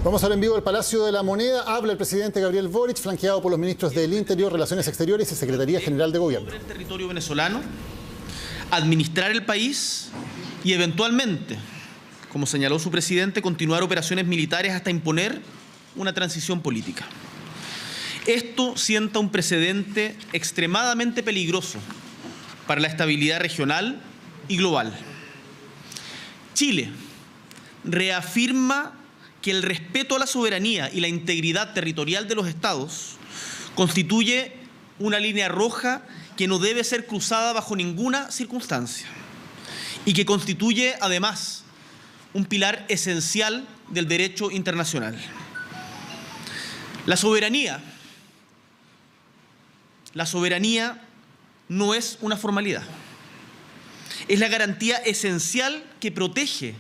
Vamos ahora en vivo al Palacio de la Moneda. Habla el presidente Gabriel Boric, flanqueado por los ministros del Interior, Relaciones Exteriores y Secretaría General de Gobierno. Sobre el territorio venezolano, administrar el país y eventualmente, como señaló su presidente, continuar operaciones militares hasta imponer una transición política. Esto sienta un precedente extremadamente peligroso para la estabilidad regional y global. Chile reafirma que el respeto a la soberanía y la integridad territorial de los estados constituye una línea roja que no debe ser cruzada bajo ninguna circunstancia y que constituye, además, un pilar esencial del derecho internacional. La soberanía no es una formalidad. Es la garantía esencial que protege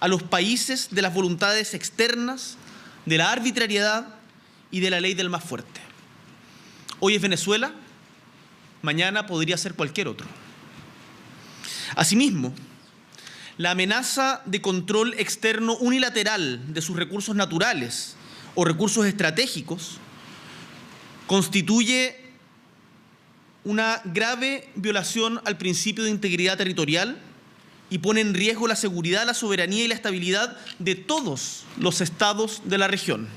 a los países de las voluntades externas, de la arbitrariedad y de la ley del más fuerte. Hoy es Venezuela, mañana podría ser cualquier otro. Asimismo, la amenaza de control externo unilateral de sus recursos naturales o recursos estratégicos constituye una grave violación al principio de integridad territorial y pone en riesgo la seguridad, la soberanía y la estabilidad de todos los estados de la región.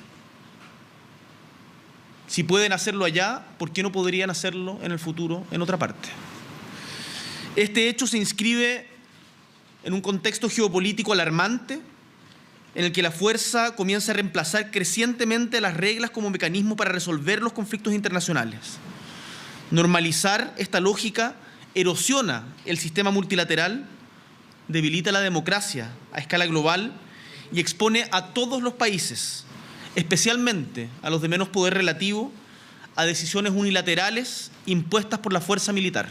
Si pueden hacerlo allá, ¿por qué no podrían hacerlo en el futuro en otra parte? Este hecho se inscribe en un contexto geopolítico alarmante en el que la fuerza comienza a reemplazar crecientemente las reglas como mecanismo para resolver los conflictos internacionales. Normalizar esta lógica erosiona el sistema multilateral, debilita la democracia a escala global y expone a todos los países, especialmente a los de menos poder relativo, a decisiones unilaterales impuestas por la fuerza militar.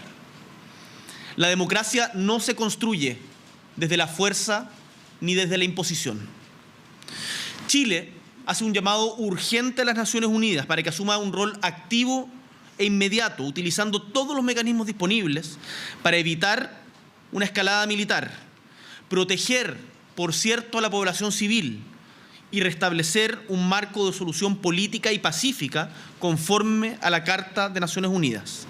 La democracia no se construye desde la fuerza ni desde la imposición. Chile hace un llamado urgente a las Naciones Unidas para que asuma un rol activo e inmediato, utilizando todos los mecanismos disponibles para evitar una escalada militar, proteger, por cierto, a la población civil y restablecer un marco de solución política y pacífica conforme a la Carta de Naciones Unidas.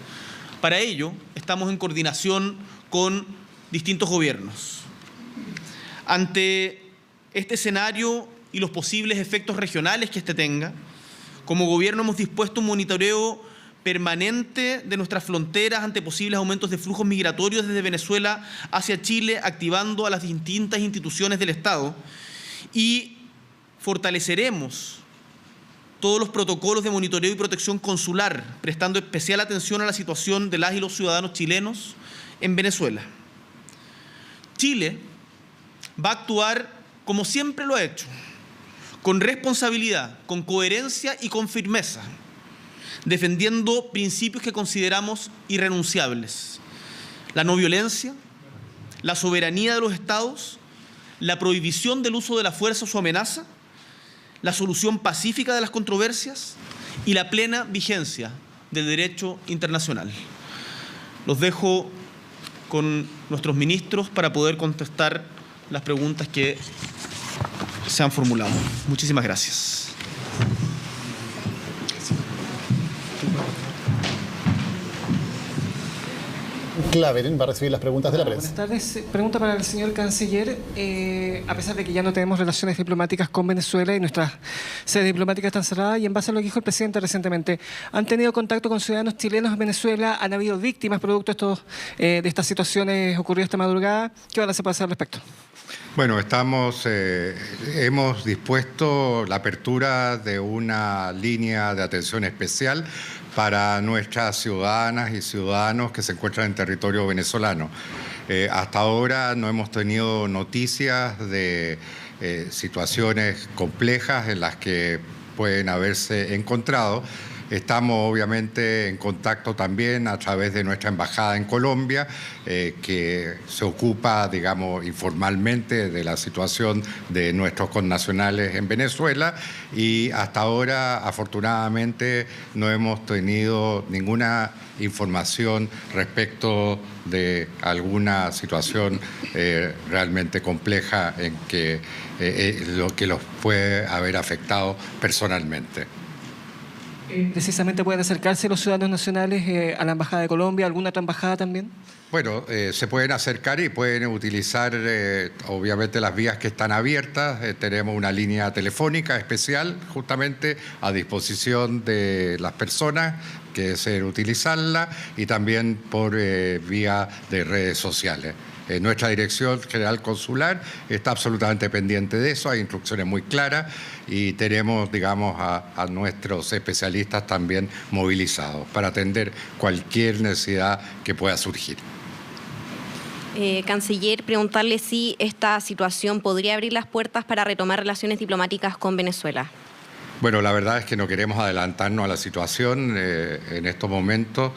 Para ello, estamos en coordinación con distintos gobiernos. Ante este escenario y los posibles efectos regionales que este tenga, como gobierno hemos dispuesto un monitoreo permanente de nuestras fronteras ante posibles aumentos de flujos migratorios desde Venezuela hacia Chile, activando a las distintas instituciones del Estado, y fortaleceremos todos los protocolos de monitoreo y protección consular, prestando especial atención a la situación de las y los ciudadanos chilenos en Venezuela. Chile va a actuar como siempre lo ha hecho, con responsabilidad, con coherencia y con firmeza, defendiendo principios que consideramos irrenunciables: la no violencia, la soberanía de los estados, la prohibición del uso de la fuerza o su amenaza, la solución pacífica de las controversias y la plena vigencia del derecho internacional. Los dejo con nuestros ministros para poder contestar las preguntas que se han formulado. Muchísimas gracias. Claveren va a recibir las preguntas de la prensa. Buenas tardes. Pregunta para el señor canciller. A pesar de que ya no tenemos relaciones diplomáticas con Venezuela y nuestras sedes diplomáticas están cerradas, y en base a lo que dijo el presidente recientemente, ¿han tenido contacto con ciudadanos chilenos en Venezuela? ¿Han habido víctimas producto de estas situaciones ocurridas esta madrugada? ¿Qué balance puede hacer al respecto? Bueno, hemos dispuesto la apertura de una línea de atención especial para nuestras ciudadanas y ciudadanos que se encuentran en territorio venezolano. Hasta ahora no hemos tenido noticias de situaciones complejas en las que pueden haberse encontrado, Estamos obviamente en contacto también a través de nuestra embajada en Colombia, que se ocupa, digamos, informalmente de la situación de nuestros connacionales en Venezuela, y hasta ahora, afortunadamente, no hemos tenido ninguna información respecto de alguna situación realmente compleja en que lo que los puede haber afectado personalmente. Precisamente pueden acercarse los ciudadanos nacionales a la Embajada de Colombia, ¿alguna otra embajada también? Bueno, se pueden acercar y pueden utilizar obviamente las vías que están abiertas. Tenemos una línea telefónica especial justamente a disposición de las personas que deseen utilizarla, y también por vía de redes sociales. Nuestra Dirección General Consular está absolutamente pendiente de eso, hay instrucciones muy claras y tenemos, digamos, a nuestros especialistas también movilizados para atender cualquier necesidad que pueda surgir. Canciller, preguntarle si esta situación podría abrir las puertas para retomar relaciones diplomáticas con Venezuela. Bueno, la verdad es que no queremos adelantarnos a la situación en estos momentos.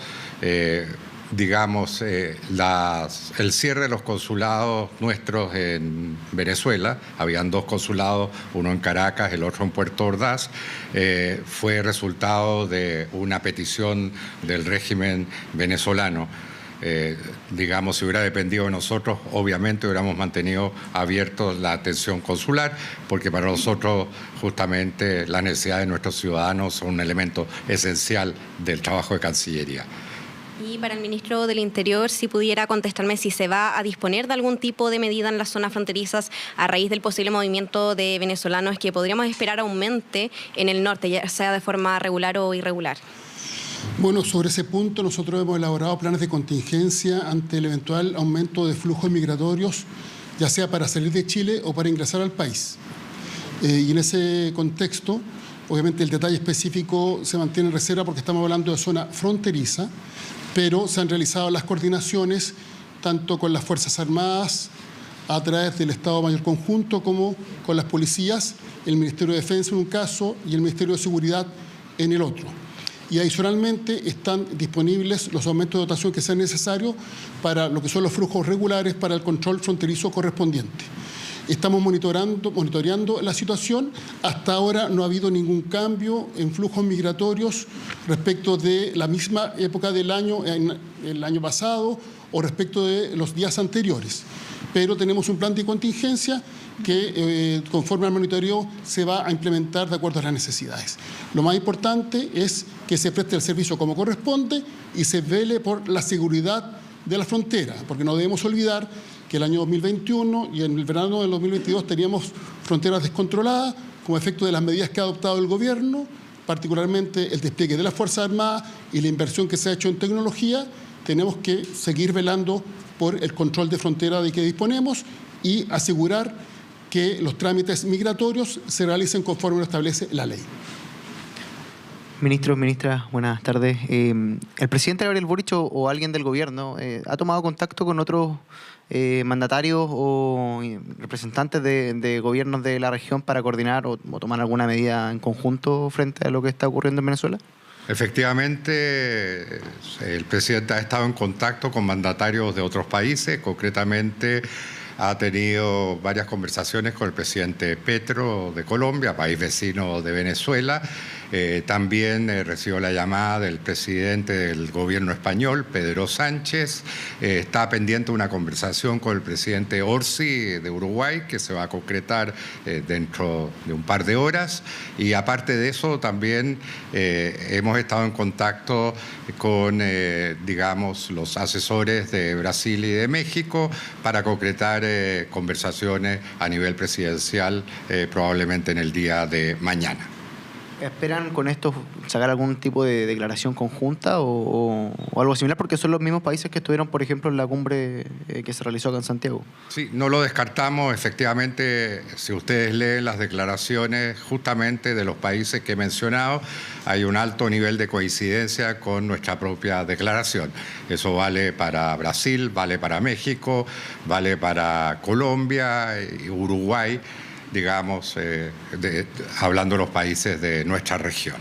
Digamos, el cierre de los consulados nuestros en Venezuela, habían 2 consulados, uno en Caracas, el otro en Puerto Ordaz, fue resultado de una petición del régimen venezolano. Digamos, si hubiera dependido de nosotros, obviamente hubiéramos mantenido abiertos la atención consular, porque para nosotros justamente las necesidades de nuestros ciudadanos son un elemento esencial del trabajo de Cancillería. Y para el ministro del Interior, si pudiera contestarme si se va a disponer de algún tipo de medida en las zonas fronterizas a raíz del posible movimiento de venezolanos que podríamos esperar aumente en el norte, ya sea de forma regular o irregular. Bueno, sobre ese punto nosotros hemos elaborado planes de contingencia ante el eventual aumento de flujos migratorios, ya sea para salir de Chile o para ingresar al país. Y en ese contexto, obviamente el detalle específico se mantiene en reserva porque estamos hablando de zona fronteriza, pero se han realizado las coordinaciones tanto con las Fuerzas Armadas a través del Estado Mayor Conjunto como con las policías, el Ministerio de Defensa en un caso y el Ministerio de Seguridad en el otro. Y adicionalmente están disponibles los aumentos de dotación que sean necesarios para lo que son los flujos regulares para el control fronterizo correspondiente. Estamos monitoreando la situación. Hasta ahora no ha habido ningún cambio en flujos migratorios respecto de la misma época del año, el año pasado, o respecto de los días anteriores. Pero tenemos un plan de contingencia que, conforme al monitoreo, se va a implementar de acuerdo a las necesidades. Lo más importante es que se preste el servicio como corresponde y se vele por la seguridad de la frontera, porque no debemos olvidar que el año 2021 y en el verano del 2022 teníamos fronteras descontroladas como efecto de las medidas que ha adoptado el gobierno, particularmente el despliegue de las Fuerzas Armadas y la inversión que se ha hecho en tecnología. Tenemos que seguir velando por el control de frontera de que disponemos y asegurar que los trámites migratorios se realicen conforme lo establece la ley. Ministros, ministras, buenas tardes. ¿El presidente Gabriel Boric o alguien del gobierno ha tomado contacto con otros mandatarios o representantes de gobiernos de la región para coordinar o tomar alguna medida en conjunto frente a lo que está ocurriendo en Venezuela? Efectivamente, el presidente ha estado en contacto con mandatarios de otros países, concretamente ha tenido varias conversaciones con el presidente Petro de Colombia, país vecino de Venezuela. También recibió la llamada del presidente del gobierno español, Pedro Sánchez. Está pendiente una conversación con el presidente Orsi de Uruguay, que se va a concretar dentro de un par de horas. Y aparte de eso, también hemos estado en contacto con, digamos, los asesores de Brasil y de México para concretar conversaciones a nivel presidencial probablemente en el día de mañana. ¿Esperan con esto sacar algún tipo de declaración conjunta o algo similar? Porque son los mismos países que estuvieron, por ejemplo, en la cumbre que se realizó acá en Santiago. Sí, no lo descartamos. Efectivamente, si ustedes leen las declaraciones justamente de los países que he mencionado, hay un alto nivel de coincidencia con nuestra propia declaración. Eso vale para Brasil, vale para México, vale para Colombia y Uruguay, digamos, hablando de los países de nuestra región.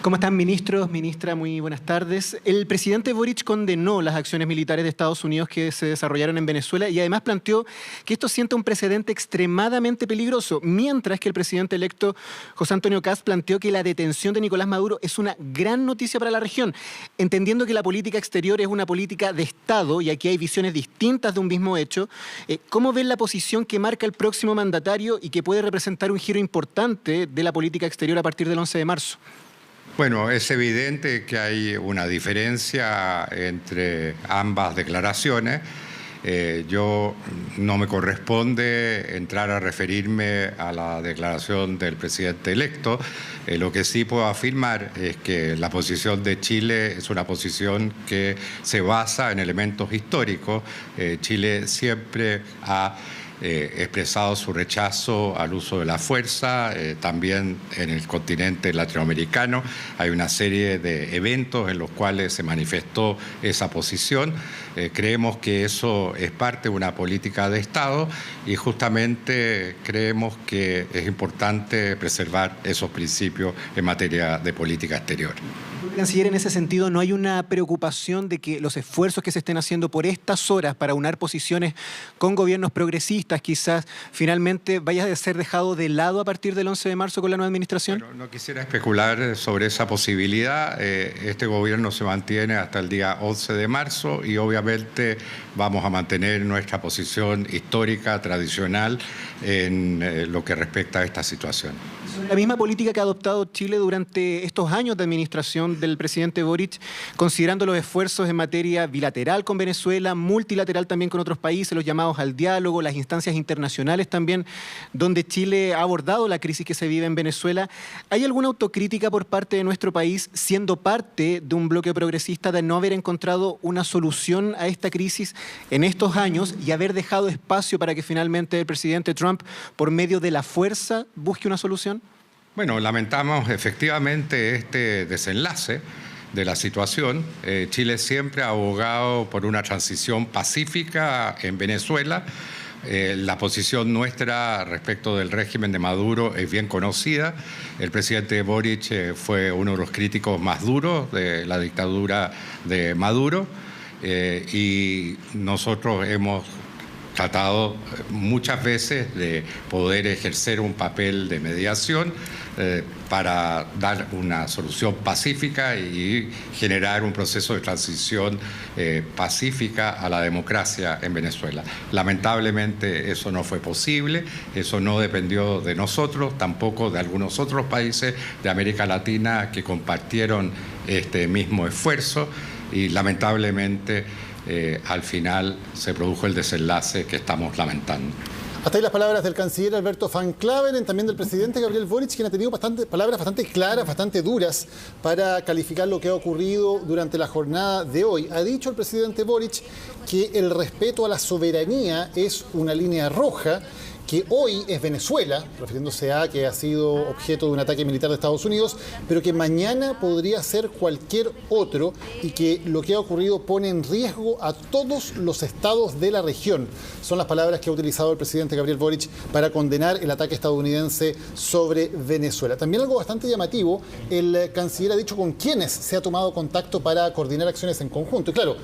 ¿Cómo están, ministros? Ministra, muy buenas tardes. El presidente Boric condenó las acciones militares de Estados Unidos que se desarrollaron en Venezuela y además planteó que esto sienta un precedente extremadamente peligroso, mientras que el presidente electo José Antonio Kast planteó que la detención de Nicolás Maduro es una gran noticia para la región, entendiendo que la política exterior es una política de Estado y aquí hay visiones distintas de un mismo hecho. ¿Cómo ven la posición que marca el próximo mandatario y que puede representar un giro importante de la política exterior a partir del 11 de marzo? Bueno, es evidente que hay una diferencia entre ambas declaraciones. Yo no me corresponde entrar a referirme a la declaración del presidente electo. Lo que sí puedo afirmar es que la posición de Chile es una posición que se basa en elementos históricos. Chile siempre ha expresado su rechazo al uso de la fuerza, también en el continente latinoamericano hay una serie de eventos en los cuales se manifestó esa posición. Creemos que eso es parte de una política de Estado y justamente creemos que es importante preservar esos principios en materia de política exterior. Canciller, en ese sentido, ¿no hay una preocupación de que los esfuerzos que se estén haciendo por estas horas para unar posiciones con gobiernos progresistas quizás finalmente vaya a ser dejado de lado a partir del 11 de marzo con la nueva administración? Bueno, no quisiera especular sobre esa posibilidad. Este gobierno se mantiene hasta el día 11 de marzo y obviamente vamos a mantener nuestra posición histórica, tradicional, en lo que respecta a esta situación. La misma política que ha adoptado Chile durante estos años de administración del presidente Boric, considerando los esfuerzos en materia bilateral con Venezuela, multilateral también con otros países, los llamados al diálogo, las instancias internacionales también, donde Chile ha abordado la crisis que se vive en Venezuela. ¿Hay alguna autocrítica por parte de nuestro país, siendo parte de un bloque progresista, de no haber encontrado una solución a esta crisis en estos años y haber dejado espacio para que finalmente el presidente Trump, por medio de la fuerza, busque una solución? Bueno, lamentamos efectivamente este desenlace de la situación. Chile siempre ha abogado por una transición pacífica en Venezuela. La posición nuestra respecto del régimen de Maduro es bien conocida. El presidente Boric fue uno de los críticos más duros de la dictadura de Maduro y nosotros hemos tratado muchas veces de poder ejercer un papel de mediación para dar una solución pacífica y generar un proceso de transición pacífica a la democracia en Venezuela. Lamentablemente eso no fue posible, eso no dependió de nosotros, tampoco de algunos otros países de América Latina que compartieron este mismo esfuerzo y lamentablemente al final se produjo el desenlace que estamos lamentando. Hasta ahí las palabras del canciller Alberto Van Claveren, también del presidente Gabriel Boric, quien ha tenido palabras bastante claras, bastante duras para calificar lo que ha ocurrido durante la jornada de hoy. Ha dicho el presidente Boric que el respeto a la soberanía es una línea roja, que hoy es Venezuela, refiriéndose a que ha sido objeto de un ataque militar de Estados Unidos, pero que mañana podría ser cualquier otro y que lo que ha ocurrido pone en riesgo a todos los estados de la región. Son las palabras que ha utilizado el presidente Gabriel Boric para condenar el ataque estadounidense sobre Venezuela. También algo bastante llamativo, el canciller ha dicho con quiénes se ha tomado contacto para coordinar acciones en conjunto. Y claro,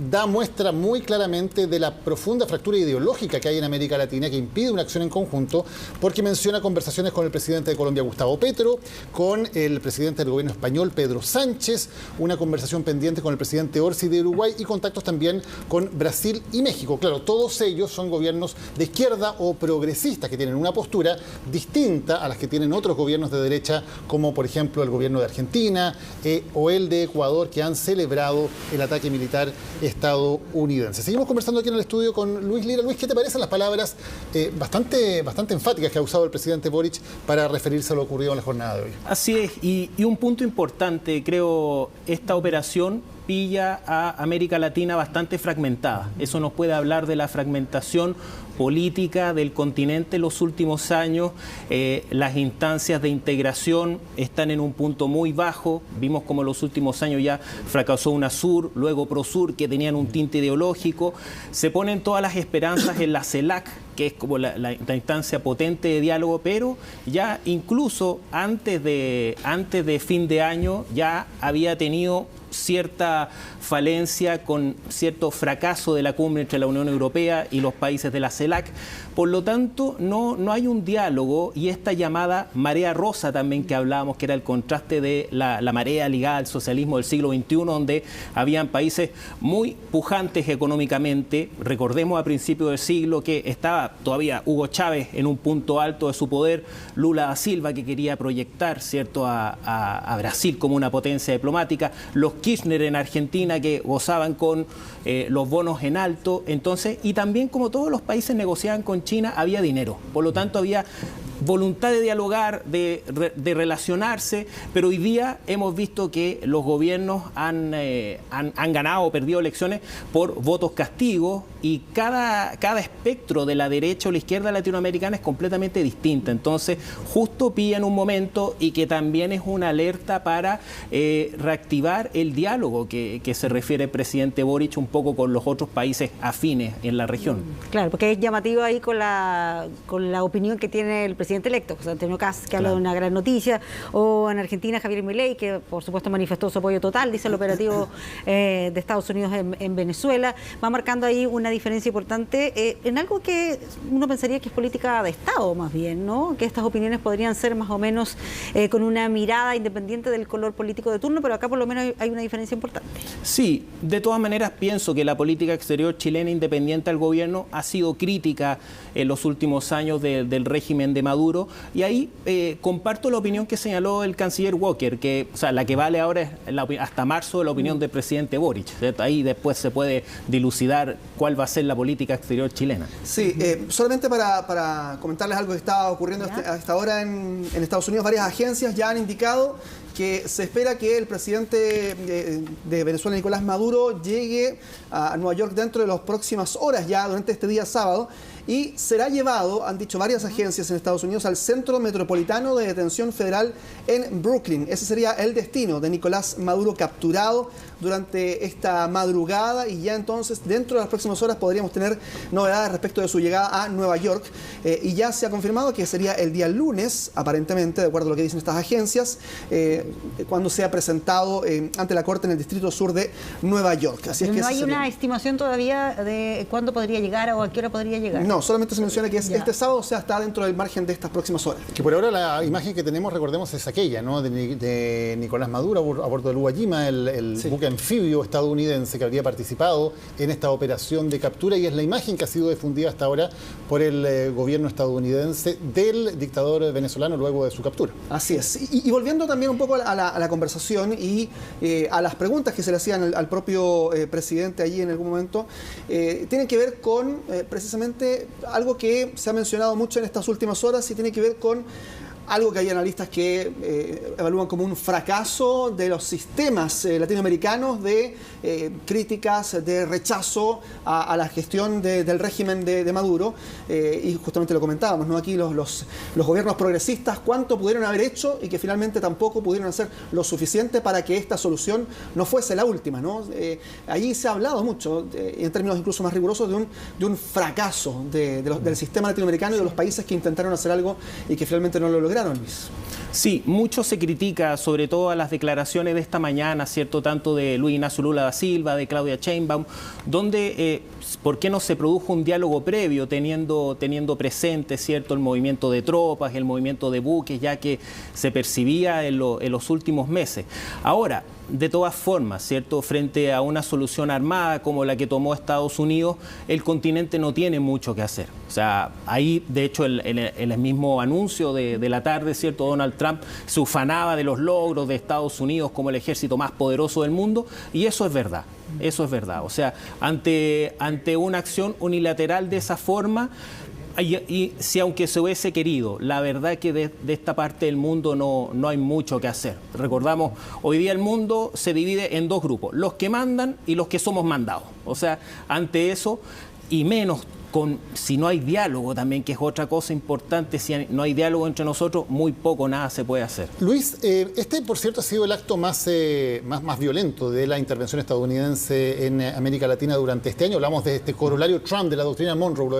da muestra muy claramente de la profunda fractura ideológica que hay en América Latina que impide una acción en conjunto, porque menciona conversaciones con el presidente de Colombia, Gustavo Petro, con el presidente del gobierno español, Pedro Sánchez, una conversación pendiente con el presidente Orsi de Uruguay y contactos también con Brasil y México. Claro, todos ellos son gobiernos de izquierda o progresistas que tienen una postura distinta a las que tienen otros gobiernos de derecha, como por ejemplo el gobierno de Argentina o el de Ecuador, que han celebrado el ataque militar estadounidense. Seguimos conversando aquí en el estudio con Luis Lira. Luis, ¿qué te parecen las palabras bastante enfáticas que ha usado el presidente Boric para referirse a lo ocurrido en la jornada de hoy? Así es, y un punto importante, creo, esta operación pilla a América Latina bastante fragmentada. Eso nos puede hablar de la fragmentación política del continente en los últimos años. Las instancias de integración están en un punto muy bajo. Vimos como en los últimos años ya fracasó UNASUR, luego PROSUR, que tenían un tinte ideológico. Se ponen todas las esperanzas en la CELAC, que es como la instancia potente de diálogo, pero ya incluso antes de fin de año ya había tenido cierta falencia con cierto fracaso de la cumbre entre la Unión Europea y los países de la CELAC. Por lo tanto, no hay un diálogo, y esta llamada marea rosa también que hablábamos, que era el contraste de la marea ligada al socialismo del siglo XXI, donde habían países muy pujantes económicamente. Recordemos a principios del siglo que estaba todavía Hugo Chávez en un punto alto de su poder, Lula da Silva, que quería proyectar, ¿cierto?, a Brasil como una potencia diplomática, los Kirchner en Argentina, que gozaban con los bonos en alto. Entonces, y también, como todos los países negociaban con China, había dinero. Por lo tanto, había voluntad de dialogar, de relacionarse, pero hoy día hemos visto que los gobiernos han ganado o perdido elecciones por votos castigos, y cada espectro de la derecha o la izquierda latinoamericana es completamente distinta. Entonces, justo pilla en un momento, y que también es una alerta para reactivar el diálogo que se refiere el presidente Boric un poco con los otros países afines en la región. Claro, porque es llamativo ahí con la opinión que tiene el presidente electo, José Antonio Kast, que habla de una gran noticia, o en Argentina Javier Milei, que por supuesto manifestó su apoyo total, dice el operativo de Estados Unidos en Venezuela. Va marcando ahí una diferencia importante en algo que uno pensaría que es política de Estado más bien, ¿no? Que estas opiniones podrían ser más o menos con una mirada independiente del color político de turno, pero acá por lo menos hay una diferencia importante. Sí, de todas maneras pienso que la política exterior chilena independiente al gobierno ha sido crítica en los últimos años del régimen de Maduro, y ahí comparto la opinión que señaló el canciller Walker, que, o sea, la que vale ahora es hasta marzo la opinión del presidente Boric, ¿cierto? Ahí después se puede dilucidar cuál va a ser la política exterior chilena. Sí, solamente para comentarles algo que está ocurriendo a esta hora en Estados Unidos. Varias agencias ya han indicado que se espera que el presidente de Venezuela, Nicolás Maduro, llegue a Nueva York dentro de las próximas horas, ya durante este día sábado, y será llevado, han dicho varias agencias en Estados Unidos, al Centro Metropolitano de Detención Federal en Brooklyn. Ese sería el destino de Nicolás Maduro, capturado durante esta madrugada, y ya entonces dentro de las próximas horas podríamos tener novedades respecto de su llegada a Nueva York, y ya se ha confirmado que sería el día lunes, aparentemente, de acuerdo a lo que dicen estas agencias, cuando sea presentado ante la Corte en el Distrito Sur de Nueva York. Así es que ¿no hay una estimación todavía de cuándo podría llegar o a qué hora podría llegar? No, solamente se menciona que es este sábado, o sea, está dentro del margen de estas próximas horas. Que por ahora la imagen que tenemos, recordemos, es aquella, ¿no?, de Nicolás Maduro a bordo del Uwa Jima, el buque anfibio estadounidense que habría participado en esta operación de captura, y es la imagen que ha sido difundida hasta ahora por el gobierno estadounidense del dictador venezolano luego de su captura. Así es. Y volviendo también un poco a la conversación y a las preguntas que se le hacían al propio presidente allí en algún momento, tienen que ver con precisamente algo que se ha mencionado mucho en estas últimas horas, y tiene que ver con algo que hay analistas que evalúan como un fracaso de los sistemas latinoamericanos de críticas, de rechazo a la gestión del régimen de Maduro, y justamente lo comentábamos, ¿no? Aquí los gobiernos progresistas, cuánto pudieron haber hecho y que finalmente tampoco pudieron hacer lo suficiente para que esta solución no fuese la última, ¿no? Allí se ha hablado mucho, en términos incluso más rigurosos, de un fracaso del sistema latinoamericano y de los países que intentaron hacer algo y que finalmente no lo lograron. Sí, mucho se critica, sobre todo a las declaraciones de esta mañana, ¿cierto?, tanto de Luis Ignacio Lula da Silva, de Claudia Sheinbaum, donde ¿por qué no se produjo un diálogo previo teniendo presente, ¿cierto?, el movimiento de tropas, el movimiento de buques, ya que se percibía en los últimos meses? Ahora, de todas formas, ¿cierto?, frente a una solución armada como la que tomó Estados Unidos, el continente no tiene mucho que hacer. O sea, ahí, de hecho, en el mismo anuncio de la tarde, ¿cierto?, Donald Trump se ufanaba de los logros de Estados Unidos como el ejército más poderoso del mundo, y eso es verdad. Eso es verdad. O sea, ante una acción unilateral de esa forma, Y si aunque se hubiese querido, la verdad que de esta parte del mundo no hay mucho que hacer. Recordamos, hoy día el mundo se divide en dos grupos, los que mandan y los que somos mandados. O sea, ante eso, y menos si no hay diálogo también, que es otra cosa importante, si no hay diálogo entre nosotros, muy poco, nada se puede hacer. Luis, este por cierto ha sido el acto más violento de la intervención estadounidense en América Latina durante este año. Hablamos de este corolario Trump, de la doctrina Monroe, lo